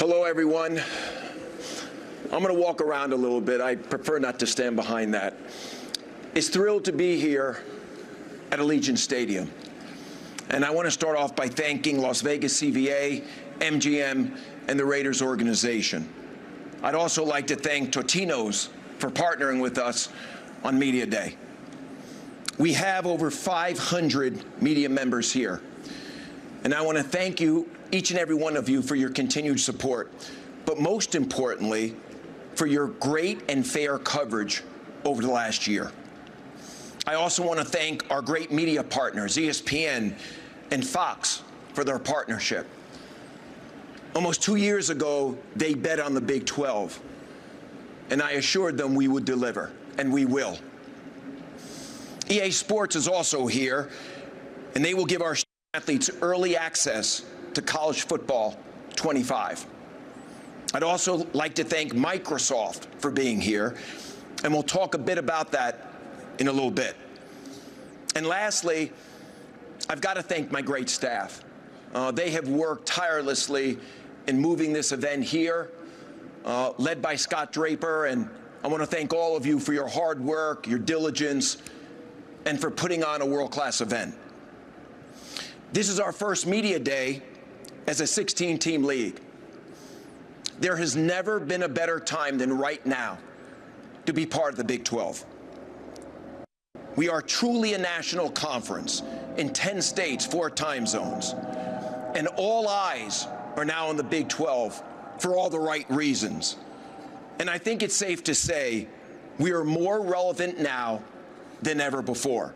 Hello, everyone. I'm going to walk around a little bit. I prefer not to stand behind that. It's thrilled to be here at Allegiant Stadium. And I want to start off by thanking Las Vegas CVA, MGM, and the Raiders organization. I'd also like to thank Totino's for partnering with us on Media Day. We have over 500 media members here. And I want to thank you, each and every one of you, for your continued support, but most importantly, for your great and fair coverage over the last year. I also want to thank our great media partners, ESPN and Fox, for their partnership. Almost 2 years ago, they bet on the Big 12, and I assured them we would deliver, and we will. EA Sports is also here, and they will give our athletes early access to college football 25. I'd also like to thank Microsoft for being here, and we'll talk a bit about that in a little bit. And lastly, I've got to thank my great staff. They have worked tirelessly in moving this event here, led by Scott Draper, and I want to thank all of you for your hard work, your diligence, and for putting on a world-class event. This is our first media day as a 16-team league. There has never been a better time than right now to be part of the Big 12. We are truly a national conference in 10 states, 4 time zones. And all eyes are now on the Big 12 for all the right reasons. And I think it's safe to say we are more relevant now than ever before.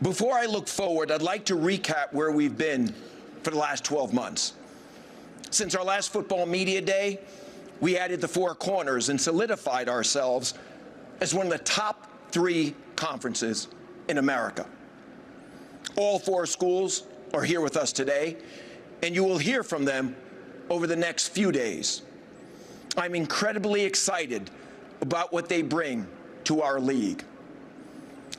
Before I look forward, I'd like to recap where we've been for the last 12 months. Since our last football media day, we added the 4 corners and solidified ourselves as one of the top 3 conferences in America. All 4 schools are here with us today, and you will hear from them over the next few days. I'm incredibly excited about what they bring to our league.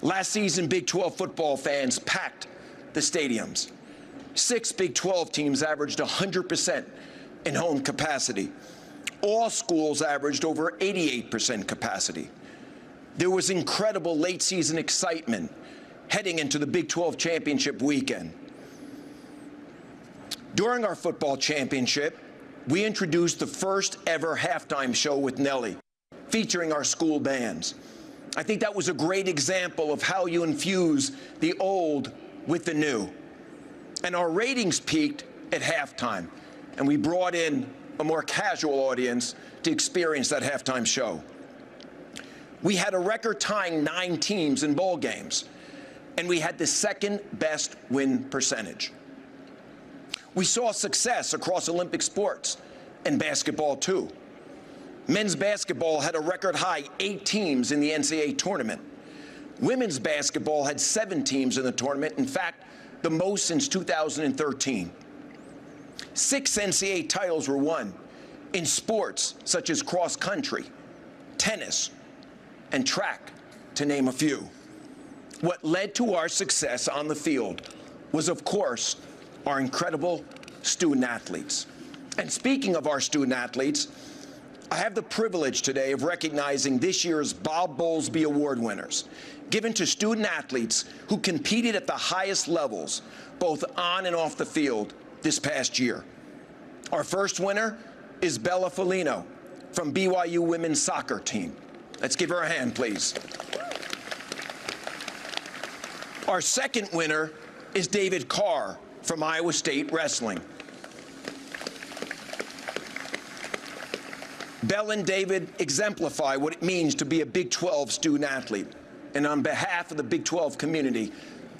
Last season, Big 12 football fans packed the stadiums. 6 Big 12 teams averaged 100% in home capacity. All schools averaged over 88% capacity. There was incredible late-season excitement heading into the Big 12 championship weekend. During our football championship, we introduced the first ever halftime show with Nelly, featuring our school bands. I think that was a great example of how you infuse the old with the new. And our ratings peaked at halftime, and we brought in a more casual audience to experience that halftime show. We had a record-tying 9 teams in bowl games, and we had the 2nd best win percentage. We saw success across Olympic sports and basketball too. Men's basketball had a record-high 8 teams in the NCAA tournament. Women's basketball had 7 teams in the tournament, in fact, the most since 2013. 6 NCAA titles were won in sports such as cross country, tennis, and track, to name a few. What led to our success on the field was, of course, our incredible student athletes. And speaking of our student athletes, I have the privilege today of recognizing this year's Bob Bowlesby Award winners, given to student athletes who competed at the highest levels, both on and off the field, this past year. Our first winner is Bella Folino from BYU women's soccer team. Let's give her a hand, please. Our second winner is David Carr from Iowa State Wrestling. Bell and David exemplify what it means to be a Big 12 student athlete. And on behalf of the Big 12 community,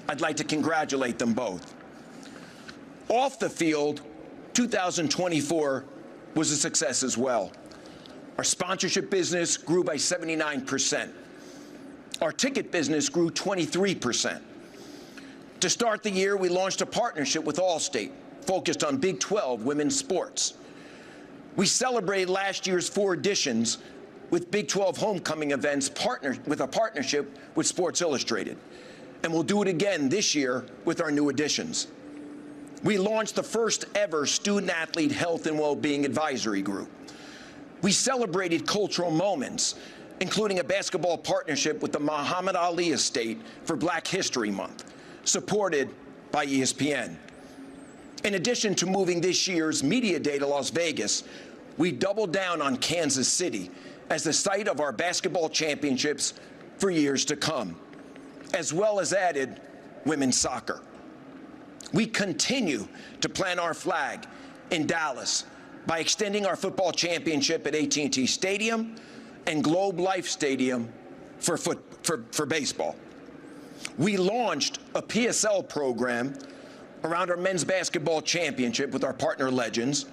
I'd like to congratulate them both. Off the field, 2024 was a success as well. Our sponsorship business grew by 79%. Our ticket business grew 23%. To start the year, we launched a partnership with Allstate, focused on Big 12 women's sports. We celebrated last year's 4 editions with Big 12 homecoming events with a partnership with Sports Illustrated. And we'll do it again this year with our new editions. We launched the first ever student-athlete health and well-being advisory group. We celebrated cultural moments, including a basketball partnership with the Muhammad Ali Estate for Black History Month, supported by ESPN. In addition to moving this year's Media Day to Las Vegas, we doubled down on Kansas City as the site of our basketball championships for years to come, as well as added women's soccer. We continue to plant our flag in Dallas by extending our football championship at AT&T Stadium and Globe Life Stadium for baseball. We launched a PSL program around our men's basketball championship with our partner Legends,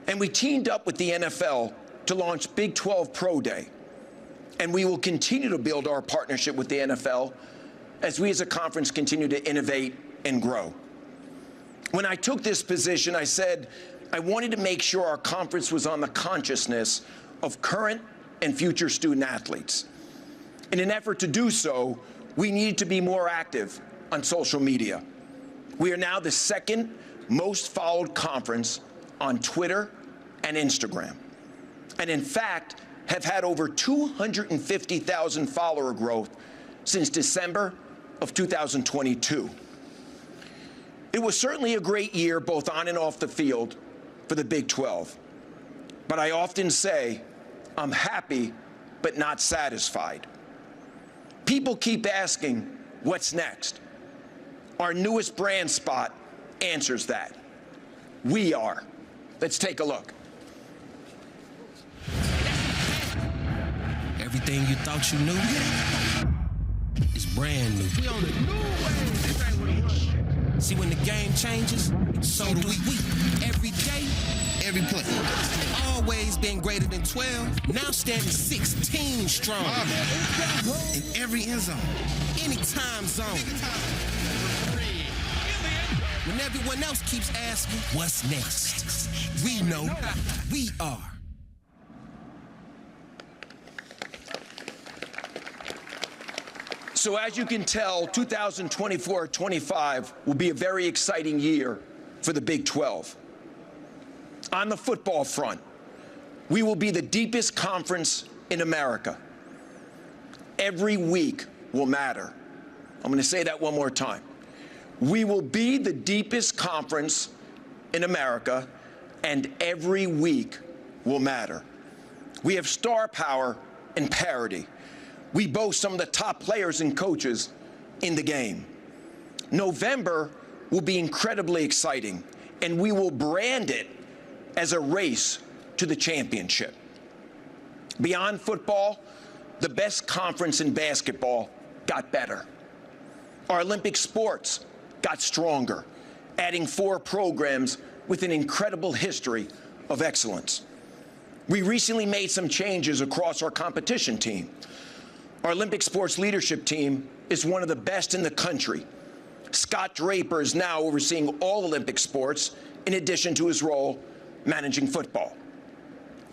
and we teamed up with the NFL to launch Big 12 Pro Day. And we will continue to build our partnership with the NFL as we as a conference continue to innovate and grow. When I took this position, I said I wanted to make sure our conference was on the consciousness of current and future student athletes. In an effort to do so, we needed to be more active on social media. We are now the second most followed conference on Twitter and Instagram, and in fact have had over 250,000 follower growth since December of 2022. It was certainly a great year both on and off the field for the Big 12, but I often say I'm happy but not satisfied. People keep asking, what's next? Our newest brand spot answers that. We are. Let's take a look. Everything you thought you knew is brand new. We on the new way. See, when the game changes, so do we. Every day, every play. Always been greater than 12, now standing 16 strong. In every end zone, any time zone. When everyone else keeps asking, what's next? We know we are. So as you can tell, 2024-25 will be a very exciting year for the Big 12. On the football front, we will be the deepest conference in America. Every week will matter. I'm going to say that one more time. We will be the deepest conference in America, and every week will matter. We have star power and parity. We boast some of the top players and coaches in the game. November will be incredibly exciting, and we will brand it as a race to the championship. Beyond football, the best conference in basketball got better. Our Olympic sports got stronger, adding 4 programs with an incredible history of excellence. We recently made some changes across our competition team. Our Olympic sports leadership team is one of the best in the country. Scott Draper is now overseeing all Olympic sports, in addition to his role managing football.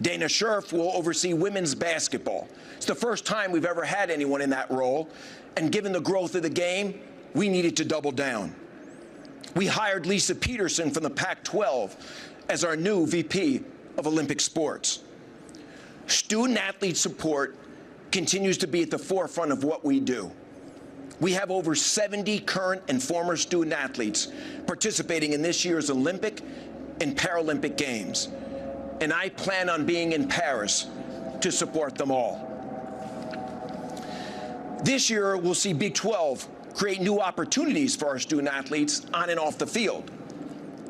Dana Scherf will oversee women's basketball. It's the first time we've ever had anyone in that role, and given the growth of the game, we needed to double down. We hired Lisa Peterson from the Pac-12 as our new VP of Olympic sports. Student-athlete support continues to be at the forefront of what we do. We have over 70 current and former student athletes participating in this year's Olympic and Paralympic Games, and I plan on being in Paris to support them all. This year, we'll see Big 12 create new opportunities for our student athletes on and off the field.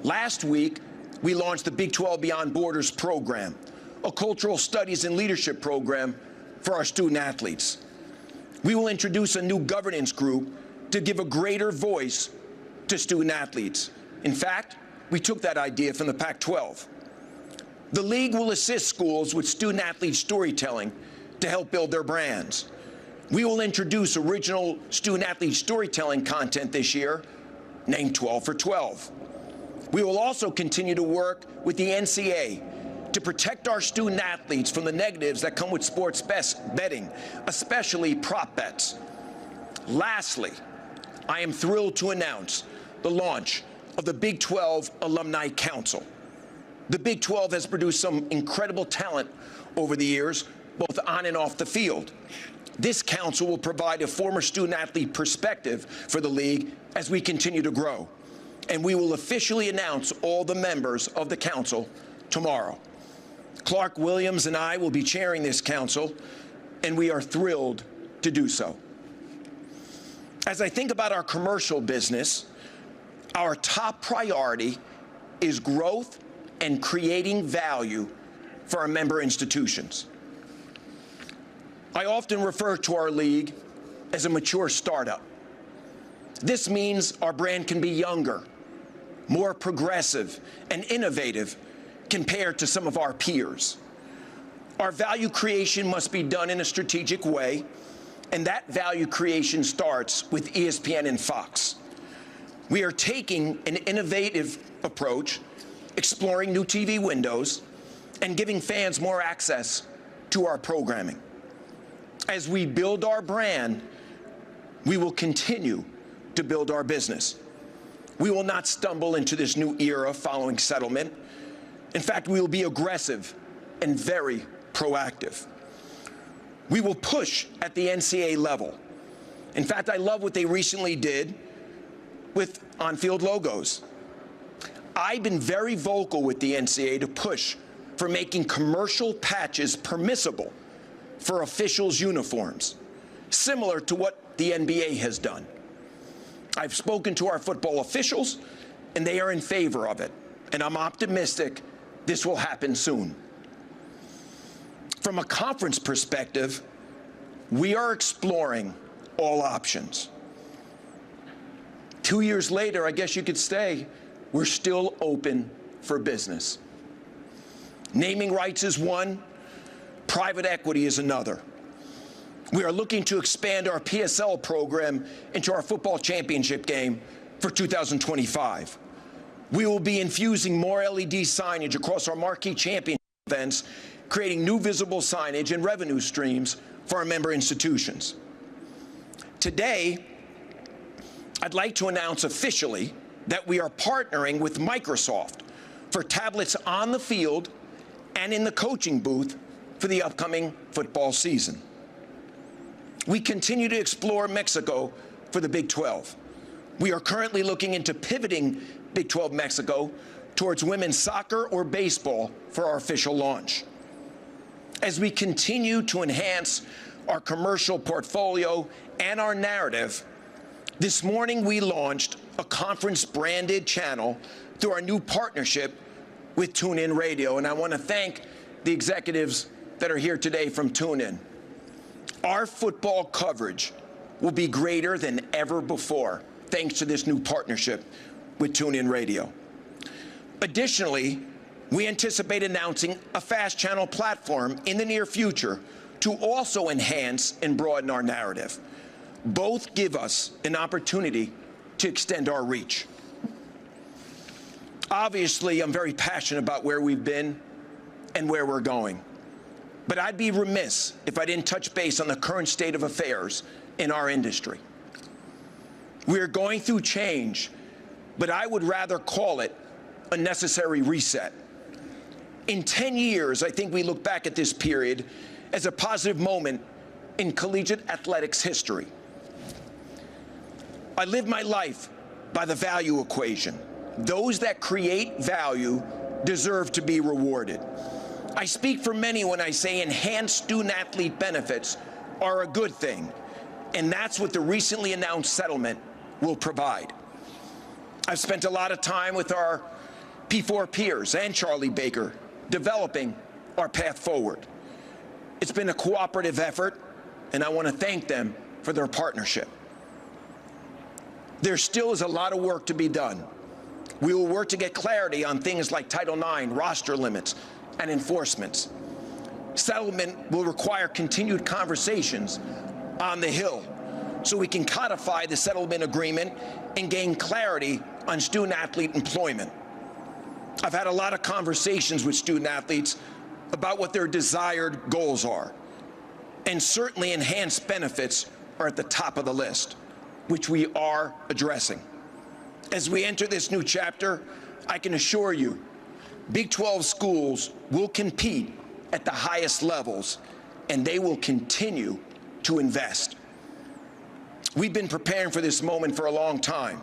Last week, we launched the Big 12 Beyond Borders program, a cultural studies and leadership program for our student athletes. We will introduce a new governance group to give a greater voice to student athletes. In fact, we took that idea from the Pac-12. The league will assist schools with student athlete storytelling to help build their brands. We will introduce original student athlete storytelling content this year, named 12 for 12. We will also continue to work with the NCAA to protect our student athletes from the negatives that come with sports betting, especially prop bets. Lastly, I am thrilled to announce the launch of the Big 12 Alumni Council. The Big 12 has produced some incredible talent over the years, both on and off the field. This council will provide a former student-athlete perspective for the league as we continue to grow. And we will officially announce all the members of the council tomorrow. Clark Williams and I will be chairing this council, and we are thrilled to do so. As I think about our commercial business, our top priority is growth and creating value for our member institutions. I often refer to our league as a mature startup. This means our brand can be younger, more progressive, and innovative compared to some of our peers. Our value creation must be done in a strategic way, and that value creation starts with ESPN and Fox. We are taking an innovative approach, exploring new TV windows, and giving fans more access to our programming. As we build our brand, we will continue to build our business. We will not stumble into this new era following settlement. In fact, we will be aggressive and very proactive. We will push at the NCAA level. In fact, I love what they recently did with on-field logos. I've been very vocal with the NCAA to push for making commercial patches permissible for officials' uniforms, similar to what the NBA has done. I've spoken to our football officials, and they are in favor of it, and I'm optimistic this will happen soon. From a conference perspective, we are exploring all options. 2 years later, I guess you could say, we're still open for business. Naming rights is one, private equity is another. We are looking to expand our PSL program into our football championship game for 2025. We will be infusing more LED signage across our marquee championship events, creating new visible signage and revenue streams for our member institutions. Today, I'd like to announce officially that we are partnering with Microsoft for tablets on the field and in the coaching booth for the upcoming football season. We continue to explore Mexico for the Big 12. We are currently looking into pivoting Big 12 Mexico towards women's soccer or baseball for our official launch. As we continue to enhance our commercial portfolio and our narrative, this morning we launched a conference-branded channel through our new partnership with TuneIn Radio, and I want to thank the executives that are here today from TuneIn. Our football coverage will be greater than ever before, thanks to this new partnership with TuneIn Radio. Additionally, we anticipate announcing a fast channel platform in the near future to also enhance and broaden our narrative. Both give us an opportunity to extend our reach. Obviously, I'm very passionate about where we've been and where we're going. But I'd be remiss if I didn't touch base on the current state of affairs in our industry. We are going through change, but I would rather call it a necessary reset. In 10 years, I think we look back at this period as a positive moment in collegiate athletics history. I live my life by the value equation. Those that create value deserve to be rewarded. I speak for many when I say enhanced student-athlete benefits are a good thing, and that's what the recently announced settlement will provide. I've spent a lot of time with our P4 peers and Charlie Baker developing our path forward. It's been a cooperative effort, and I want to thank them for their partnership. There still is a lot of work to be done. We will work to get clarity on things like Title IX, roster limits, and enforcements. Settlement will require continued conversations on the Hill so we can codify the settlement agreement and gain clarity on student-athlete employment. I've had a lot of conversations with student-athletes about what their desired goals are, and certainly enhanced benefits are at the top of the list, which we are addressing. As we enter this new chapter, I can assure you, Big 12 schools will compete at the highest levels, and they will continue to invest. We've been preparing for this moment for a long time,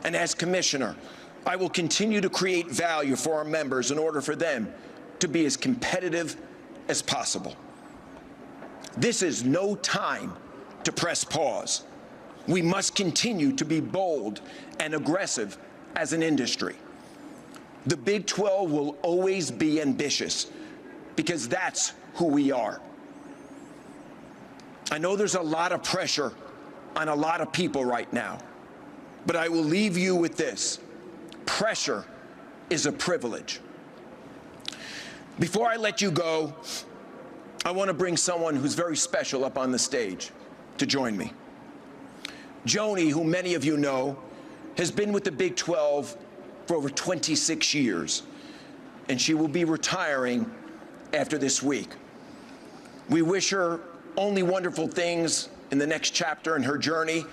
and as commissioner, I will continue to create value for our members in order for them to be as competitive as possible. This is no time to press pause. We must continue to be bold and aggressive as an industry. The Big 12 will always be ambitious because that's who we are. I know there's a lot of pressure on a lot of people right now, but I will leave you with this. Pressure is a privilege. Before I let you go, I want to bring someone who's very special up on the stage to join me. Joni, who many of you know, has been with the Big 12 for over 26 years, and she will be retiring after this week. We wish her only wonderful things in the next chapter in her journey,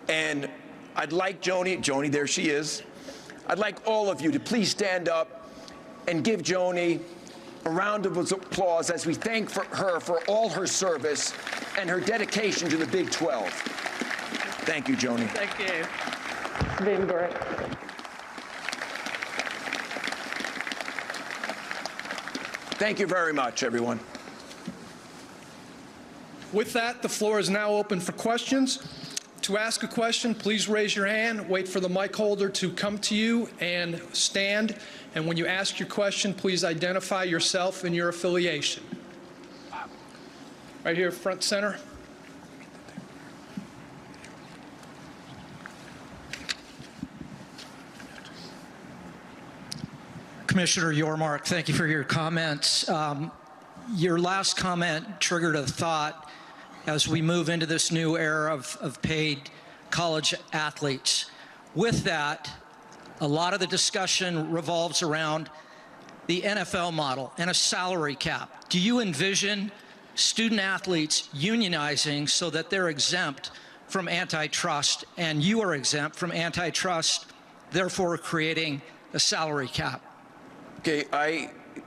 and I'd like Joni, there she is, I'd like all of you to please stand up and give Joni a round of applause as we thank her for all her service and her dedication to the Big 12. Thank you, Joni. Thank you. It's been great. Thank you very much, everyone. With that, the floor is now open for questions. To ask a question, please raise your hand, wait for the mic holder to come to you, and stand. And when you ask your question, please identify yourself and your affiliation. Right here, front center. Commissioner Yormark, thank you for your comments. Your last comment triggered a thought as we move into this new era of paid college athletes. With that, a lot of the discussion revolves around the NFL model and a salary cap. Do you envision student athletes unionizing so that they're exempt from antitrust and you are exempt from antitrust, therefore creating a salary cap? Okay,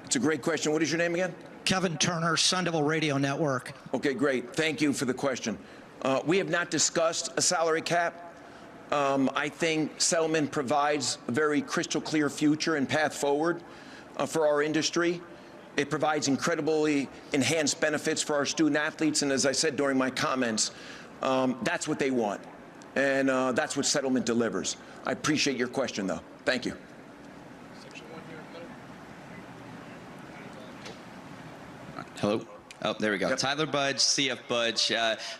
it's a great question. What is your name again? Kevin Turner, Sun Devil Radio Network. Okay, great. Thank you for the question. We have not discussed a salary cap. I think settlement provides a very crystal clear future and path forward for our industry. It provides incredibly enhanced benefits for our student athletes, and as I said during my comments, that's what they want, and that's what settlement delivers. I appreciate your question, though. Thank you. Hello? Oh, there we go. Yep. Tyler Budge, CF Budge.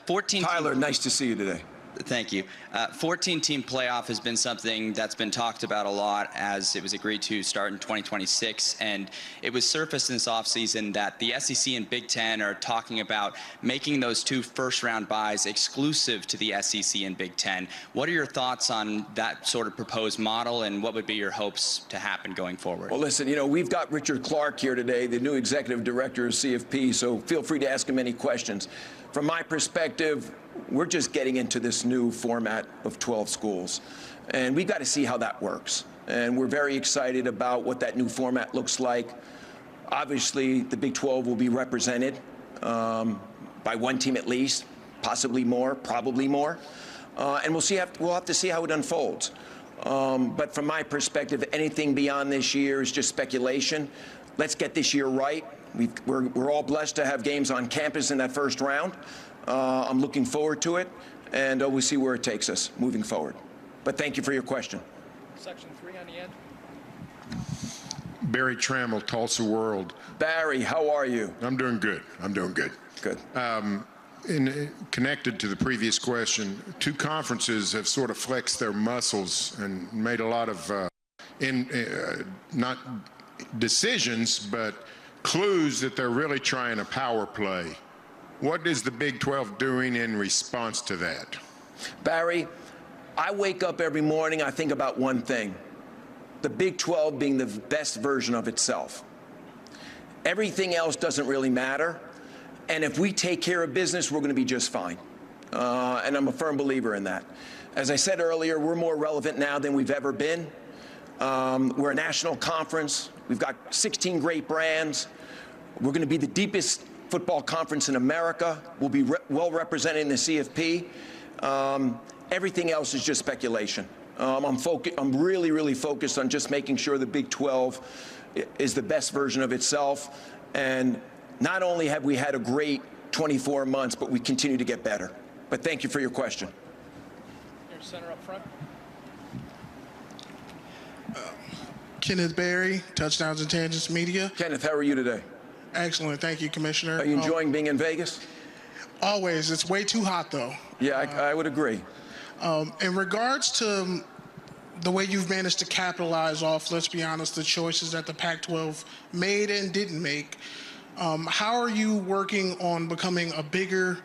14. Tyler, nice to see you today. Thank you. 14-team playoff has been something that's been talked about a lot as it was agreed to start in 2026, and it was surfaced in this offseason that the SEC and Big Ten are talking about making those two first-round buys exclusive to the SEC and Big Ten. What are your thoughts on that sort of proposed model, and what would be your hopes to happen going forward? Well, listen, you know, we've got Richard Clark here today, the new executive director of CFP, so feel free to ask him any questions. From my perspective, we're just getting into this new format of 12 schools, and we've got to see how that works. And we're very excited about what that new format looks like. Obviously, the Big 12 will be represented by one team at least, possibly more, probably more, and we'll have to see how it unfolds. But from my perspective, anything beyond this year is just speculation. Let's get this year right. We're all blessed to have games on campus in that first round. I'm looking forward to it, and we'll see where it takes us moving forward. But thank you for your question. Section 3 on the end. Barry Trammell, Tulsa World. Barry, how are you? I'm doing good. I'm doing good. Good. Connected to the previous question, two conferences have sort of flexed their muscles and made a lot of not decisions, but clues that they're really trying a power play. What is the Big 12 doing in response to that? Barry, I wake up every morning, I think about one thing, the Big 12 being the best version of itself. Everything else doesn't really matter, and if we take care of business, we're going to be just fine. And I'm a firm believer in that. As I said earlier, we're more relevant now than we've ever been. We're a national conference. We've got 16 great brands. We're going to be the deepest football conference in America. We'll be well represented in the CFP. Everything else is just speculation. I'm really, really focused on just making sure the Big 12 is the best version of itself. And not only have we had a great 24 months, but we continue to get better. But thank you for your question. Here, center up front. Kenneth Berry, Touchdowns and Tangents Media. Kenneth, how are you today? Excellent. Thank you, Commissioner. Are you enjoying being in Vegas? Always. It's way too hot, though. Yeah, I would agree. In regards to the way you've managed to capitalize off, let's be honest, the choices that the Pac-12 made and didn't make, how are you working on becoming a bigger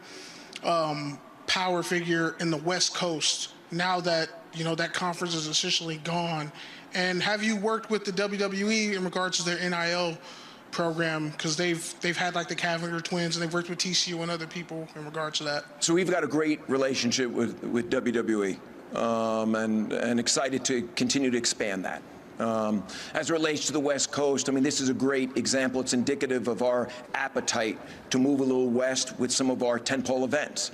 power figure in the West Coast now that, that conference is essentially gone? And have you worked with the WWE in regards to their NIL program? Because they've had like the Cavalier twins, and they've worked with TCU and other people in regards to that. So we've got a great relationship with WWE, and excited to continue to expand that. As it relates to the West Coast, I mean, this is a great example. It's indicative of our appetite to move a little west with some of our tentpole events.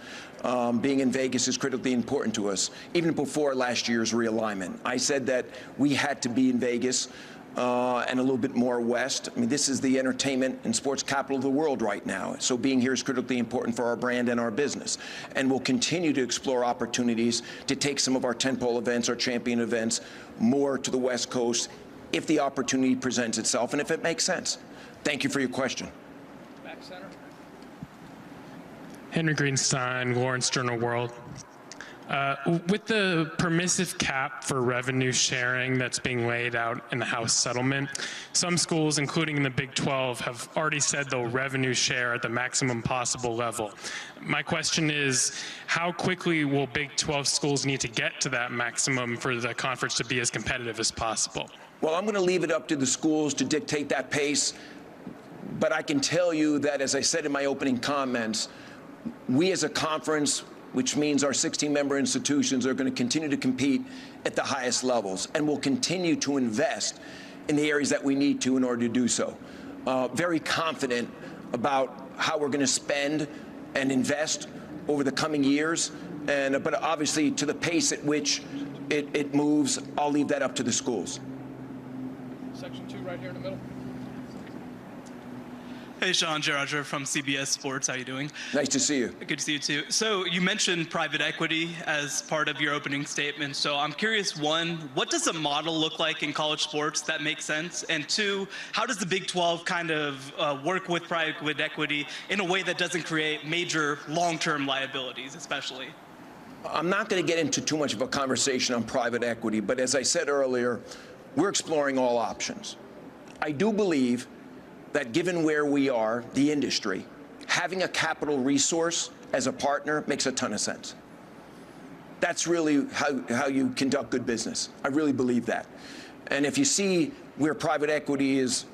Being in Vegas is critically important to us. Even before last year's realignment, I said that we had to be in Vegas and a little bit more west. I mean, this is the entertainment and sports capital of the world right now. So being here is critically important for our brand and our business. And we'll continue to explore opportunities to take some of our tentpole events, our champion events, more to the West Coast if the opportunity presents itself and if it makes sense. Thank you for your question. Back center. Henry Greenstein, Lawrence Journal World. With the permissive cap for revenue sharing that's being laid out in the House settlement, some schools, including the Big 12, have already said they'll revenue share at the maximum possible level. My question is, how quickly will Big 12 schools need to get to that maximum for the conference to be as competitive as possible? Well, I'm going to leave it up to the schools to dictate that pace. But I can tell you that, as I said in my opening comments, we as a conference, which means our 16-member institutions, are going to continue to compete at the highest levels, and will continue to invest in the areas that we need to in order to do so. Very confident about how we're going to spend and invest over the coming years, but obviously to the pace at which it moves, I'll leave that up to the schools. Section 2 right here in the middle. Hey, Sean Gerarger from CBS Sports. How you doing? Nice to see you. Good to see you, too. So you mentioned private equity as part of your opening statement. So I'm curious, one, what does a model look like in college sports that makes sense? And two, how does the Big 12 kind of work with private equity in a way that doesn't create major long-term liabilities, especially? I'm not going to get into too much of a conversation on private equity, but as I said earlier, we're exploring all options. I do believe that given where we are, the industry, having a capital resource as a partner makes a ton of sense. That's really how you conduct good business. I really believe that. And if you see where private equity is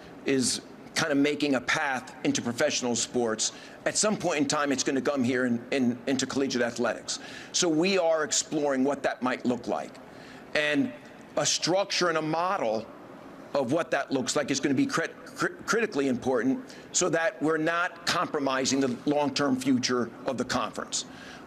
kind of making a path into professional sports, at some point in time, it's going to come here into collegiate athletics. So we are exploring what that might look like. And a structure and a model of what that looks like is going to be critically important so that we're not compromising the long-term future of the conference.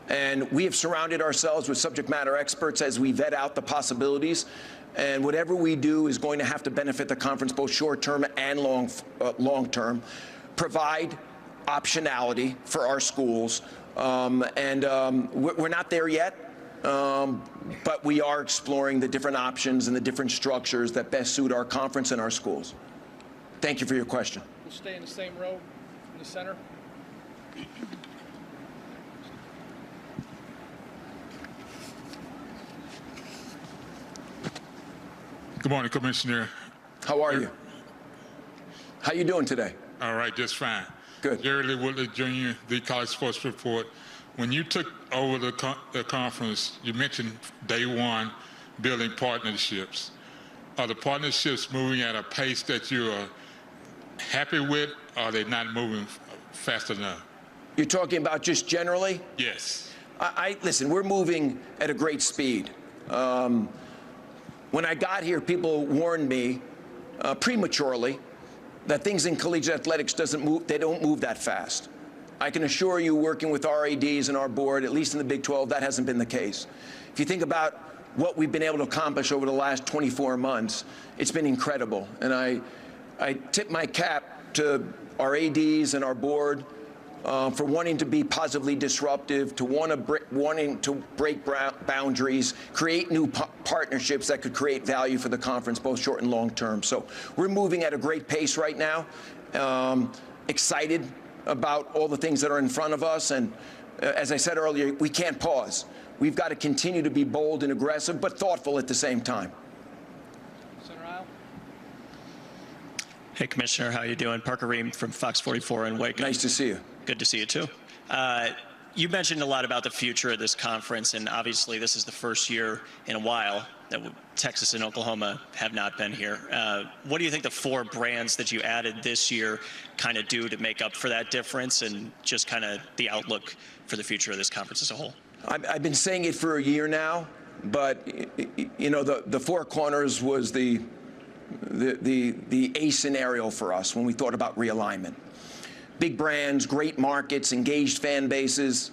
And we have surrounded ourselves with subject matter experts as we vet out the possibilities. And whatever we do is going to have to benefit the conference both short-term and long-term, provide optionality for our schools. We're not there yet. But we are exploring the different options and the different structures that best suit our conference and our schools. Thank you for your question. We'll stay in the same row in the center. Good morning, Commissioner. How are you? How you doing today? All right, just fine. Good. Jerry Lee Woodley Jr., the College Sports Report. When you took over the conference, you mentioned day one building partnerships. Are the partnerships moving at a pace that you are happy with, or are they not moving fast enough? You're talking about just generally? Yes. Listen, we're moving at a great speed. When I got here, people warned me prematurely that things in collegiate athletics they don't move that fast. I can assure you, working with our ADs and our board, at least in the Big 12, that hasn't been the case. If you think about what we've been able to accomplish over the last 24 months, it's been incredible. And I tip my cap to our ADs and our board for wanting to be positively disruptive, to wanting to break boundaries, create new partnerships that could create value for the conference, both short and long term. So we're moving at a great pace right now. Excited about all the things that are in front of us. And as I said earlier, we can't pause. We've got to continue to be bold and aggressive, but thoughtful at the same time. Center aisle. Hey, Commissioner, how you doing? Parker Ream from Fox 44 in Waco. Nice to see you. Good to see you, too. You mentioned a lot about the future of this conference, and obviously this is the first year in a while that Texas and Oklahoma have not been here. What do you think the 4 brands that you added this year kind of do to make up for that difference, and just kind of the outlook for the future of this conference as a whole? I've been saying it for a year now, but you know, the Four Corners was the A scenario for us when we thought about realignment. Big brands, great markets, engaged fan bases,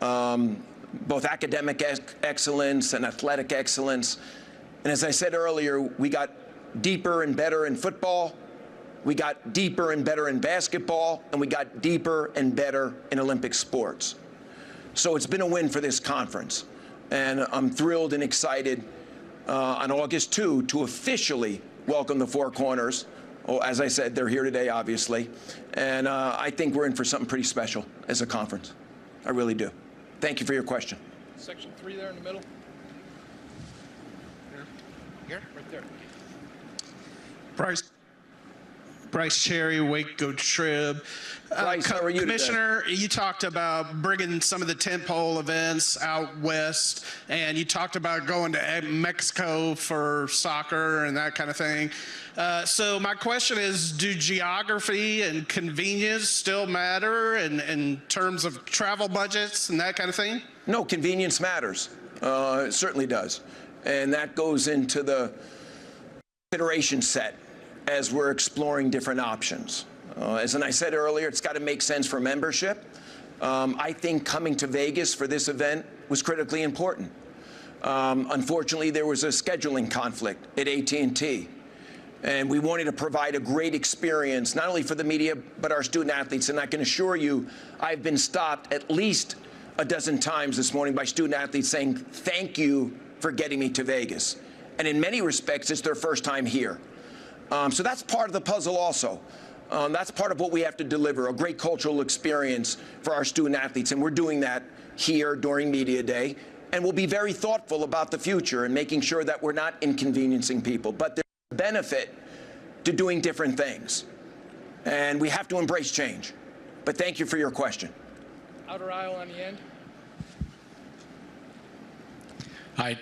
both academic excellence and athletic excellence. And as I said earlier, we got deeper and better in football, we got deeper and better in basketball, and we got deeper and better in Olympic sports. So it's been a win for this conference. And I'm thrilled and excited on August 2 to officially welcome the Four Corners. Oh, as I said, they're here today, obviously. And I think we're in for something pretty special as a conference. I really do. Thank you for your question. Section 3 there in the middle. Here? Right there. Bryce Cherry, Waco Trib. Bryce, how are you Commissioner, you talked about bringing some of the tentpole events out west, and you talked about going to Mexico for soccer and that kind of thing. So my question is, do geography and convenience still matter in terms of travel budgets and that kind of thing? No, convenience matters. It certainly does. And that goes into the consideration set as we're exploring different options. As I said earlier, it's got to make sense for membership. I think coming to Vegas for this event was critically important. Unfortunately, there was a scheduling conflict at AT&T. And we wanted to provide a great experience, not only for the media, but our student athletes. And I can assure you, I've been stopped at least a dozen times this morning by student athletes saying, thank you for getting me to Vegas. And in many respects, it's their first time here. So that's part of the puzzle also. That's part of what we have to deliver, a great cultural experience for our student athletes. And we're doing that here during Media Day. And we'll be very thoughtful about the future and making sure that we're not inconveniencing people. But there's a benefit to doing different things. And we have to embrace change. But thank you for your question. Outer aisle on the end. Hi.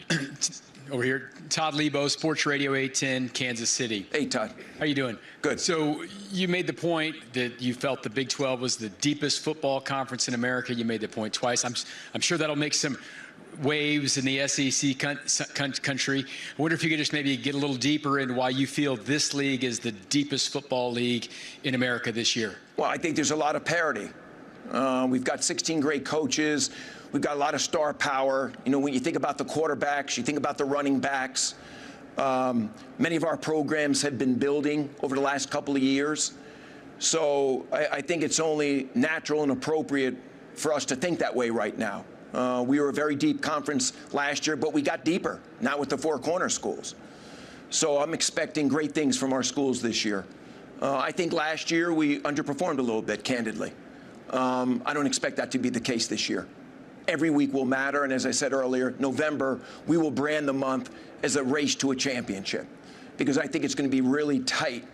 Over here, Todd Lebo, Sports Radio 810, Kansas City. Hey, Todd. How you doing? Good. So you made the point that you felt the Big 12 was the deepest football conference in America. You made the point twice. I'm sure that'll make some waves in the SEC country. I wonder if you could just maybe get a little deeper into why you feel this league is the deepest football league in America this year. Well, I think there's a lot of parity. We've got 16 great coaches. We've got a lot of star power. You know, when you think about the quarterbacks, you think about the running backs. Many of our programs have been building over the last couple of years. So I think it's only natural and appropriate for us to think that way right now. We were a very deep conference last year, but we got deeper, now with the Four Corner schools. So I'm expecting great things from our schools this year. I think last year we underperformed a little bit, candidly. I don't expect that to be the case this year. Every week will matter, and as I said earlier, November, we will brand the month as a race to a championship, because I think it's going to be really tight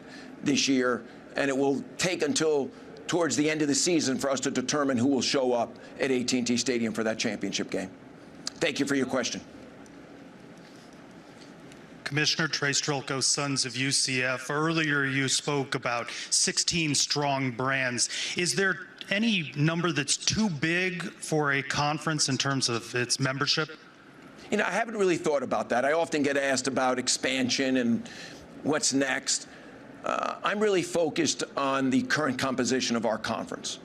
this year, and it will take until towards the end of the season for us to determine who will show up at AT&T Stadium for that championship game. Thank you for your question. Commissioner Trey Strelko, Sons of UCF. Earlier you spoke about 16 strong brands. Is there any number that's too big for a conference in terms of its membership? You know, I haven't really thought about that. I often get asked about expansion and what's next. I'm really focused on the current composition of our conference.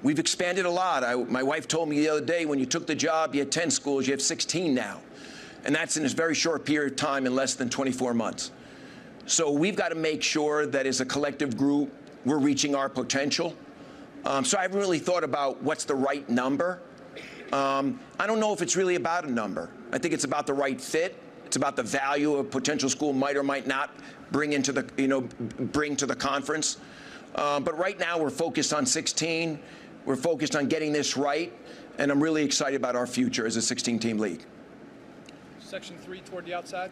We've expanded a lot. My wife told me the other day, when you took the job, you had 10 schools, you have 16 now. And that's in a very short period of time, in less than 24 months. So we've got to make sure that as a collective group, we're reaching our potential. So I haven't really thought about what's the right number. I don't know if it's really about a number. I think it's about the right fit. It's about the value a potential school might or might not bring into the, bring to the conference. But right now we're focused on 16. We're focused on getting this right, and I'm really excited about our future as a 16-team league. Section 3 toward the outside.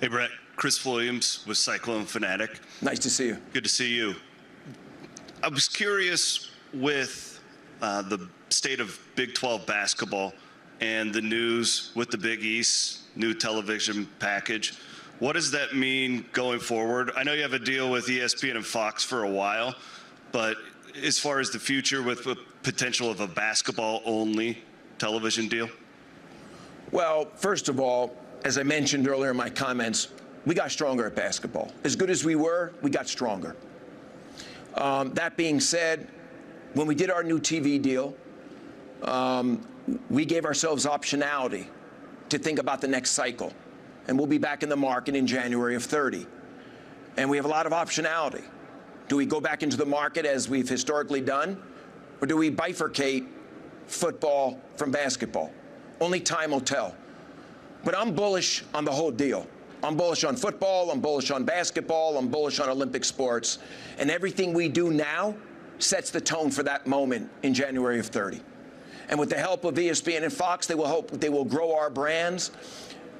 Hey, Brett. Chris Williams with Cyclone Fanatic. Nice to see you. Good to see you. I was curious with the state of Big 12 basketball and the news with the Big East new television package. What does that mean going forward? I know you have a deal with ESPN and Fox for a while, but as far as the future with the potential of a basketball-only television deal? Well, first of all, as I mentioned earlier in my comments, we got stronger at basketball. As good as we were, we got stronger. That being said, when we did our new TV deal, we gave ourselves optionality to think about the next cycle. And we'll be back in the market in January of 30. And we have a lot of optionality. Do we go back into the market as we've historically done? Or do we bifurcate football from basketball? Only time will tell. But I'm bullish on the whole deal. I'm bullish on football, I'm bullish on basketball, I'm bullish on Olympic sports. And everything we do now sets the tone for that moment in January of 30. And with the help of ESPN and Fox, they will grow our brands,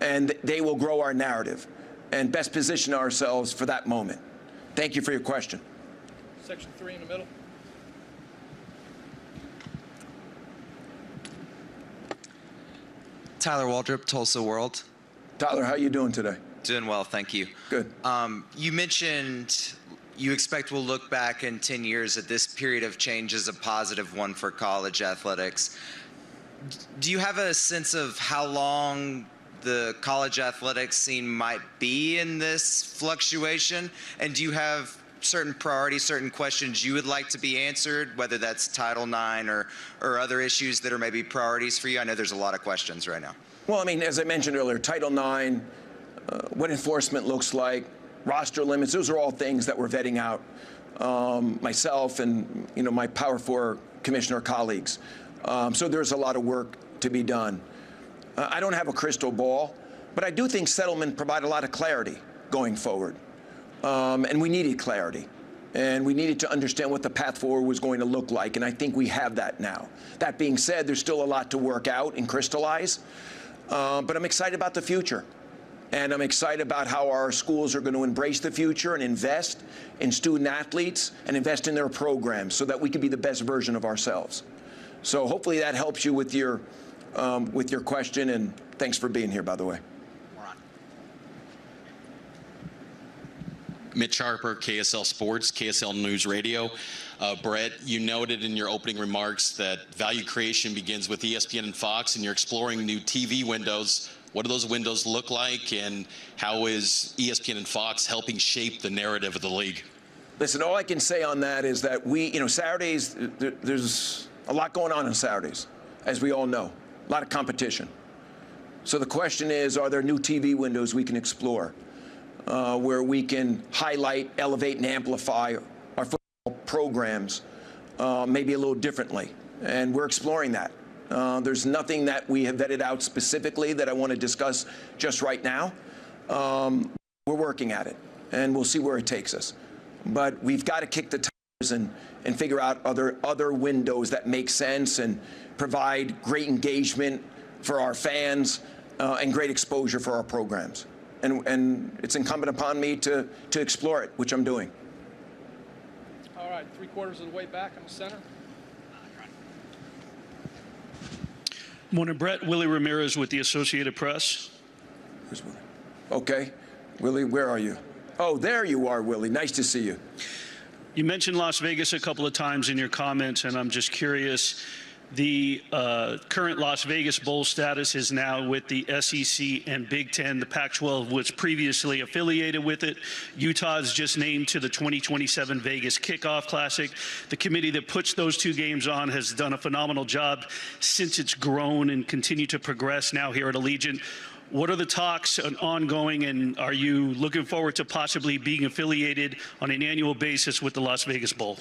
and they will grow our narrative and best position ourselves for that moment. Thank you for your question. Section 3 in the middle. Tyler Waldrop, Tulsa World. Tyler, how are you doing today? Doing well, thank you. Good. You mentioned you expect we'll look back in 10 years at this period of change as a positive one for college athletics. Do you have a sense of how long the college athletics scene might be in this fluctuation? And do you have certain priorities, certain questions you would like to be answered, whether that's Title IX or other issues that are maybe priorities for you? I know there's a lot of questions right now. Well, I mean, as I mentioned earlier, Title IX, what enforcement looks like, roster limits, those are all things that we're vetting out, myself and my Power 4 commissioner colleagues. So there's a lot of work to be done. I don't have a crystal ball, but I do think settlement provide a lot of clarity going forward. And we needed clarity. And we needed to understand what the path forward was going to look like, and I think we have that now. That being said, there's still a lot to work out and crystallize, but I'm excited about the future. And I'm excited about how our schools are going to embrace the future and invest in student athletes and invest in their programs so that we can be the best version of ourselves. So hopefully that helps you with your question, and thanks for being here, by the way. Mitch Harper, KSL Sports, KSL News Radio. Brett, you noted in your opening remarks that value creation begins with ESPN and Fox, and you're exploring new TV windows. What do those windows look like, and how is ESPN and Fox helping shape the narrative of the league? Listen, all I can say on that is that Saturdays, there's a lot going on Saturdays, as we all know, a lot of competition. So the question is, are there new TV windows we can explore where we can highlight, elevate, and amplify our football programs maybe a little differently? And we're exploring that. There's nothing that we have vetted out specifically that I want to discuss just right now. We're working at it, and we'll see where it takes us. But we've got to kick the tires and figure out other windows that make sense and provide great engagement for our fans and great exposure for our programs. And it's incumbent upon me to explore it, which I'm doing. All right, 3/4 of the way back in the center. Morning, Brett. Willie Ramirez with the Associated Press. Where's Willie? Okay. Willie, where are you? Oh, there you are, Willie. Nice to see you. You mentioned Las Vegas a couple of times in your comments, and I'm just curious. The current Las Vegas Bowl status is now with the SEC and Big Ten. The Pac-12 was previously affiliated with it. Utah is just named to the 2027 Vegas Kickoff Classic. The committee that puts those two games on has done a phenomenal job since it's grown and continued to progress now here at Allegiant. What are the talks ongoing, and are you looking forward to possibly being affiliated on an annual basis with the Las Vegas Bowl?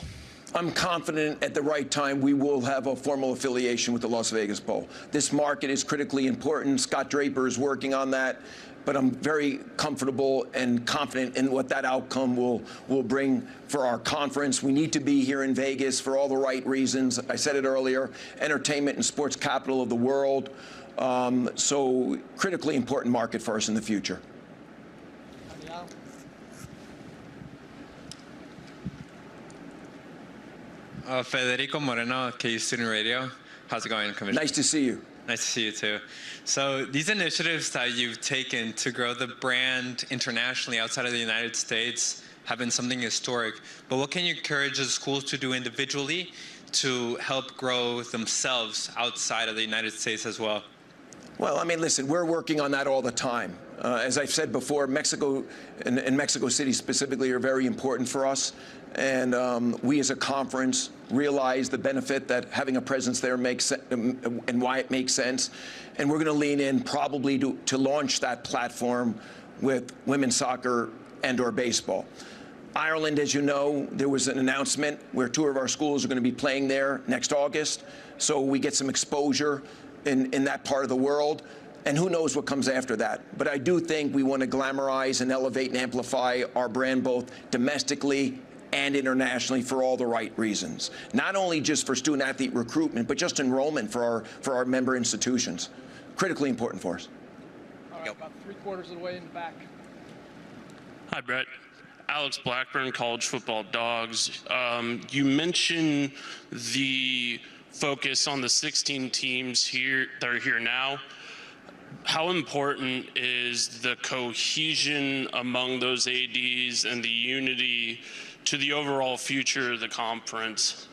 I'm confident at the right time we will have a formal affiliation with the Las Vegas Bowl. This market is critically important. Scott Draper is working on that, but I'm very comfortable and confident in what that outcome will bring for our conference. We need to be here in Vegas for all the right reasons. I said it earlier, entertainment and sports capital of the world. So critically important market for us in the future. Federico Moreno, KU Student Radio. How's it going, Commissioner? Nice to see you. Nice to see you too. So these initiatives that you've taken to grow the brand internationally outside of the United States have been something historic. But what can you encourage the schools to do individually to help grow themselves outside of the United States as well? Well, I mean, listen, we're working on that all the time. As I've said before, Mexico and Mexico City specifically are very important for us. And we as a conference realize the benefit that having a presence there makes and why it makes sense. And we're going to lean in probably to launch that platform with women's soccer and/or baseball. Ireland, as you know, there was an announcement where 2 of our schools are going to be playing there next August. So we get some exposure in that part of the world. And who knows what comes after that. But I do think we want to glamorize and elevate and amplify our brand both domestically and internationally for all the right reasons. Not only just for student-athlete recruitment, but just enrollment for our member institutions. Critically important for us. All right, about 3/4 of the way in the back. Hi, Brett. Alex Blackburn, College Football Dogs. You mentioned the focus on the 16 teams here that are here now. How important is the cohesion among those ADs and the unity to the overall future of the conference?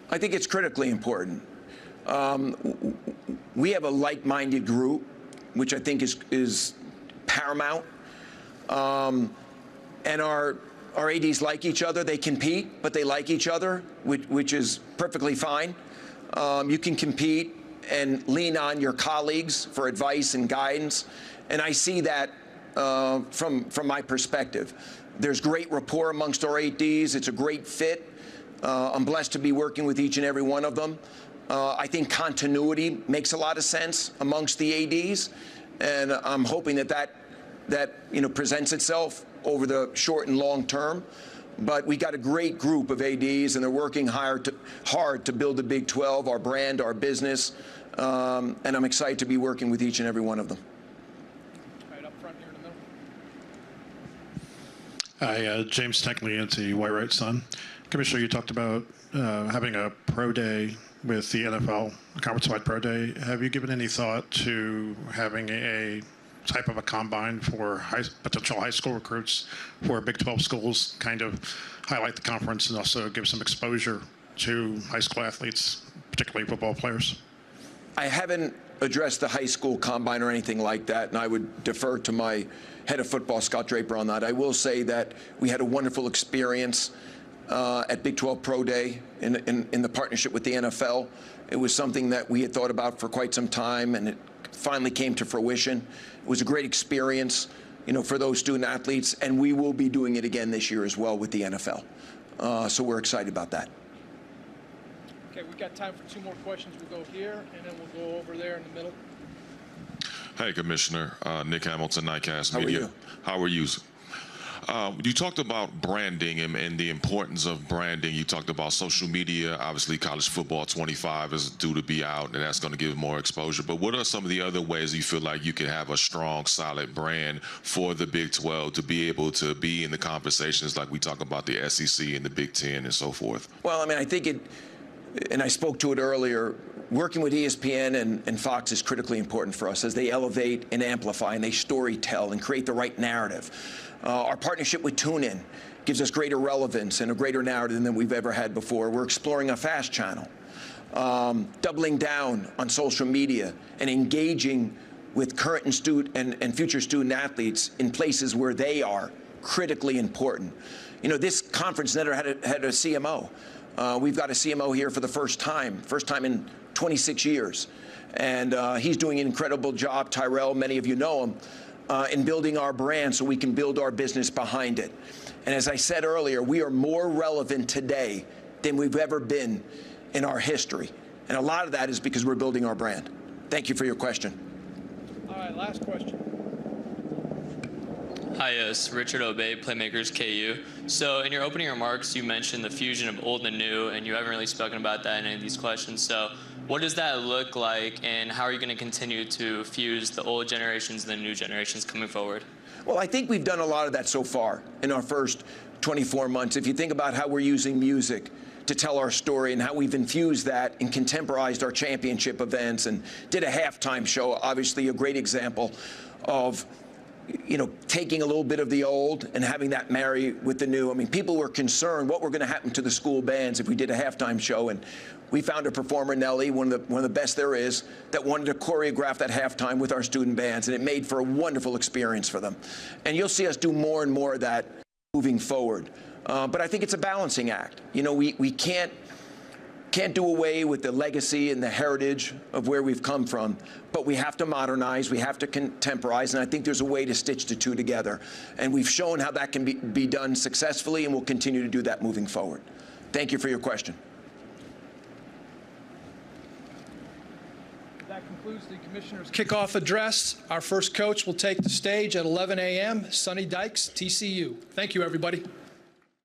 I think it's critically important. We have a like-minded group, which I think is paramount. And our ADs like each other. They compete, but they like each other, which is perfectly fine. You can compete and lean on your colleagues for advice and guidance. And I see that from my perspective. There's great rapport amongst our ADs. It's a great fit. I'm blessed to be working with each and every one of them. I think continuity makes a lot of sense amongst the ADs. And I'm hoping that presents itself over the short and long term. But we got a great group of ADs, and they're working hard to build the Big 12, our brand, our business, and I'm excited to be working with each and every one of them. Right up front here in the middle. Hi, James Technianti, White Right Sun. Commissioner, you talked about having a pro day with the NFL, a conference-wide pro day. Have you given any thought to having a type of a combine for potential high school recruits for Big 12 schools, kind of highlight the conference and also give some exposure to high school athletes, particularly football players? I haven't addressed the high school combine or anything like that, and I would defer to my head of football, Scott Draper, on that. I will say that we had a wonderful experience at Big 12 Pro Day in the partnership with the NFL. It was something that we had thought about for quite some time, and it finally came to fruition. It was a great experience, for those student athletes, and we will be doing it again this year as well with the NFL. So we're excited about that. Okay, we've got time for 2 more questions. We'll go here, and then we'll go over there in the middle. Hey, Commissioner. Nick Hamilton, Nightcast How Media. are you? How are you? You talked about branding and the importance of branding. You talked about social media. Obviously, college football 25 is due to be out, and that's going to give more exposure. But what are some of the other ways you feel like you can have a strong, solid brand for the Big 12 to be able to be in the conversations like we talk about the SEC and the Big 10 and so forth? Well, I mean, I think and I spoke to it earlier, working with ESPN and Fox is critically important for us as they elevate and amplify and they story tell and create the right narrative. Our partnership with TuneIn gives us greater relevance and a greater narrative than we've ever had before. We're exploring a FAST channel, doubling down on social media and engaging with current and future student athletes in places where they are critically important. You know, this conference never had a CMO. We've got a CMO here for the first time in 26 years. And he's doing an incredible job, Tyrell, many of you know him, in building our brand so we can build our business behind it. And as I said earlier, we are more relevant today than we've ever been in our history. And a lot of that is because we're building our brand. Thank you for your question. All right, last question. Hi, yes, Richard Obey, Playmakers KU. So in your opening remarks, you mentioned the fusion of old and new, and you haven't really spoken about that in any of these questions. So what does that look like, and how are you going to continue to fuse the old generations and the new generations coming forward? Well, I think we've done a lot of that so far in our first 24 months. If you think about how we're using music to tell our story and how we've infused that and contemporized our championship events and did a halftime show, obviously a great example of, you know, taking a little bit of the old and having that marry with the new. I mean, people were concerned what were going to happen to the school bands if we did a halftime show, and we found a performer, Nelly, one of the best there is, that wanted to choreograph that halftime with our student bands, and it made for a wonderful experience for them. And you'll see us do more and more of that moving forward. But I think it's a balancing act. You know, we can't do away with the legacy and the heritage of where we've come from, but we have to modernize, we have to contemporize, and I think there's a way to stitch the two together. And we've shown how that can be done successfully, and we'll continue to do that moving forward. Thank you for your question. That concludes the Commissioner's kickoff address. Our first coach will take the stage at 11 a.m., Sonny Dykes, TCU. Thank you, everybody.